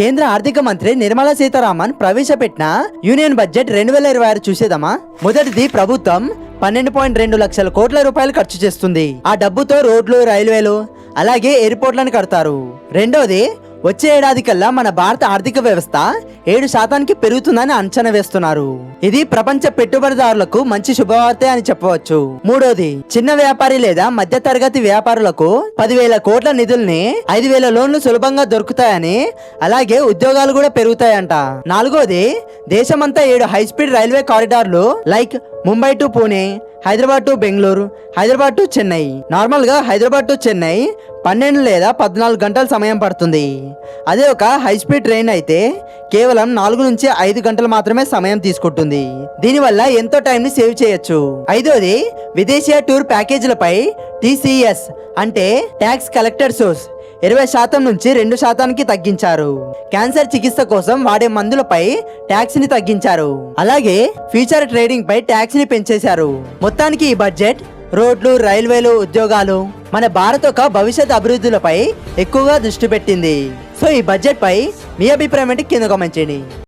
కేంద్ర ఆర్థిక మంత్రి నిర్మలా సీతారామన్ ప్రవేశపెట్టిన యూనియన్ బడ్జెట్ 2026 చూసేదమ్మా. మొదటిది, ప్రభుత్వం 12.2 లక్షల కోట్ల రూపాయలు ఖర్చు చేస్తుంది. ఆ డబ్బుతో రోడ్లు, రైల్వేలు అలాగే ఎయిర్పోర్ట్లను కడతారు. రెండోది, వచ్చే ఏడాది కల్లా మన భారత ఆర్థిక వ్యవస్థ 7% పెరుగుతుందని అంచనా వేస్తున్నారు. ఇది ప్రపంచ పెట్టుబడిదారులకు మంచి శుభవార్తే అని చెప్పవచ్చు. మూడోది, చిన్న వ్యాపారి లేదా మధ్య తరగతి వ్యాపారులకు 10,000 కోట్ల నిధుల్ని 5,000 లోన్లు సులభంగా దొరుకుతాయని, అలాగే ఉద్యోగాలు కూడా పెరుగుతాయంట. నాలుగోది, దేశమంతా 7 హై స్పీడ్ రైల్వే కారిడార్లు like Mumbai to Pune, Hyderabad to Bengaluru, Hyderabad to Chennai. Normal గా హైదరాబాద్ టు చెన్నై 12 లేదా 14 గంటల సమయం పడుతుంది. అదే ఒక హై స్పీడ్ ట్రైన్ అయితే కేవలం 4 నుంచి 5 గంటలు మాత్రమే సమయం తీసుకుంటుంది. దీనివల్ల ఎంతో టైం ని సేవ్ చేయొచ్చు. ఐదోది, విదేశీయ టూర్ ప్యాకేజీలపై TCS అంటే ట్యాక్స్ కలెక్టర్ సోర్స్ 20% నుంచి 2%కి తగ్గించారు. క్యాన్సర్ చికిత్స కోసం వాడే మందులపై ట్యాక్స్ ని తగ్గించారు. అలాగే ఫ్యూచర్ ట్రేడింగ్ పై ట్యాక్స్ ని పెంచేశారు. మొత్తానికి ఈ బడ్జెట్ రోడ్లు, రైల్వేలు, ఉద్యోగాలు, మన భారత్ యొక్క భవిష్యత్ అభివృద్ధులపై ఎక్కువగా దృష్టి పెట్టింది. సో ఈ బడ్జెట్ పై మీ అభిప్రాయం ఏంటి కింద కామెంట్ చేయండి.